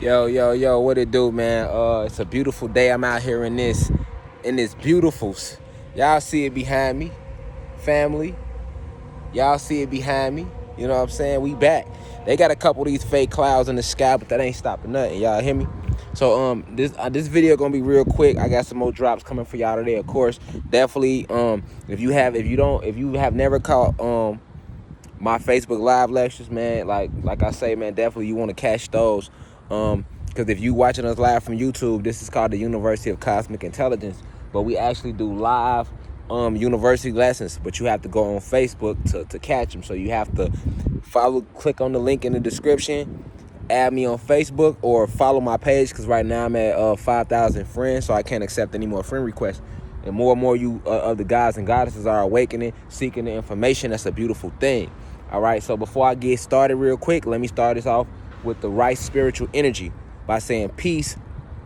Yo, what it do, man? It's a beautiful day. I'm out here in this beautifuls. Y'all see it behind me, family. Y'all see it behind me. You know what I'm saying? We back. They got a couple of these fake clouds in the sky, but that ain't stopping nothing. Y'all hear me? So this video gonna be real quick. I got some more drops coming for y'all today, of course. Definitely if you have never caught my Facebook live lectures, man, like I say, man, definitely you want to catch those. Because if you watching us live from YouTube, this is called the University of Cosmic Intelligence, but we actually do live university lessons, but you have to go on Facebook to catch them. So you have to click on the link in the description, add me on Facebook, or follow my page, because right now I'm at 5,000 friends, so I can't accept any more friend requests. And more you of the gods and goddesses are awakening, seeking the information. That's a beautiful thing. All right, so before I get started real quick, let me start this off with the right spiritual energy by saying peace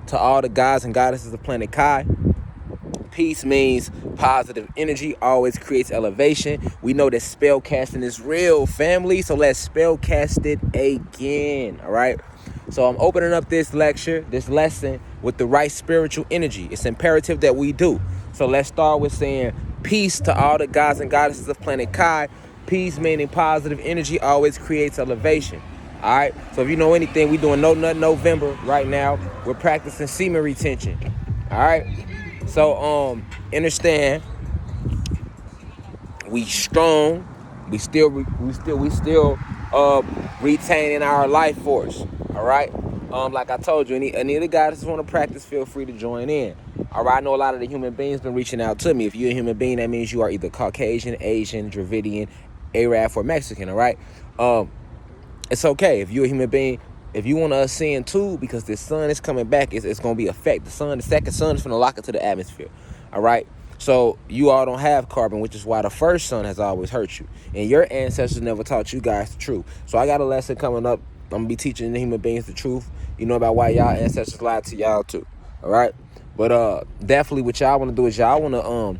to all the gods and goddesses of planet Kai. Peace means positive energy, always creates elevation. We know that spell casting is real, family, so let's spell cast it again. All right, so I'm opening up this lesson with the right spiritual energy. It's imperative that we do. So let's start with saying peace to all the gods and goddesses of planet Kai. Peace meaning positive energy always creates elevation. All right, so if you know anything, we doing No Nut November right now. We're practicing semen retention. All right, so understand, we strong. We still retaining our life force. All right. Like I told you, any of the guys that want to practice, feel free to join in. All right. I know a lot of the human beings been reaching out to me. If you're a human being, that means you are either Caucasian, Asian, Dravidian, Arab, or Mexican. All right. It's okay if you're a human being. If you want to ascend too, because the sun is coming back, it's going to be affect. The second sun is going to lock into the atmosphere. All right. So you all don't have carbon, which is why the first sun has always hurt you. And your ancestors never taught you guys the truth. So I got a lesson coming up. I'm going to be teaching the human beings the truth, about why y'all ancestors lied to y'all too. All right. But definitely what y'all want to do is y'all want to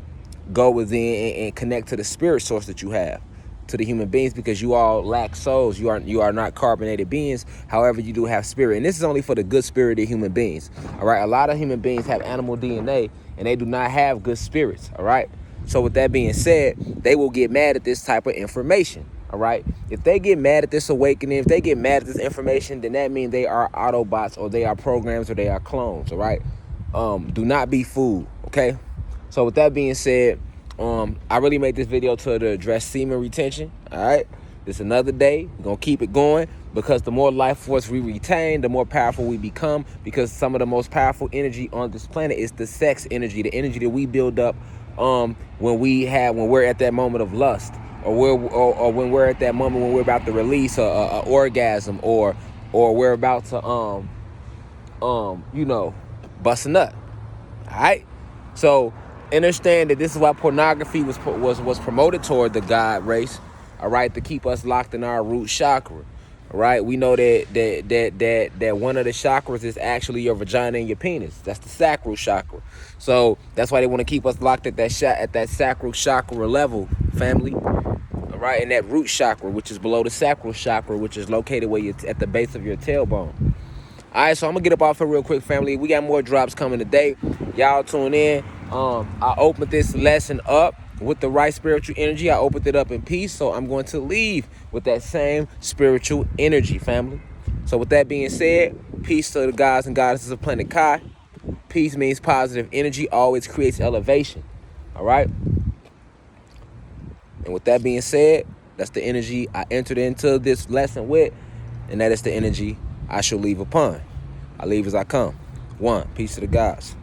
go within and connect to the spirit source that you have, to the human beings, because you all lack souls. You are not carbonated beings. However, you do have spirit. And this is only for the good spirited human beings. All right. A lot of human beings have animal DNA, and they do not have good spirits. All right. So with that being said, they will get mad at this type of information. All right. If they get mad at this awakening, if they get mad at this information, then that means they are Autobots, or they are programs, or they are clones. All right. Do not be fooled. OK. So with that being said, I really made this video to address semen retention. All right. It's another day. We're going to keep it going, because the more life force we retain, the more powerful we become, because some of the most powerful energy on this planet is the sex energy, the energy that we build up when we're at that moment of lust, or when we're at that moment when we're about to release a orgasm, or we're about to bust a nut. All right. So understand that this is why pornography was promoted toward the God race. All right, to keep us locked in our root chakra. All right, we know that one of the chakras is actually your vagina and your penis. That's the sacral chakra. So that's why they want to keep us locked at that sacral chakra level, family. All right, and that root chakra, which is below the sacral chakra, which is located where you're at the base of your tailbone. All right, so I'm gonna get up off here real quick, family. We got more drops coming today. Y'all tune in. I opened this lesson up with the right spiritual energy. I opened it up in peace, so I'm going to leave with that same spiritual energy, family. So with that being said, peace to the gods and goddesses of planet Kai. Peace means positive energy, always creates elevation. All right. And with that being said, that's the energy I entered into this lesson with, and that is the energy I shall leave upon. I leave as I come. One, peace to the gods.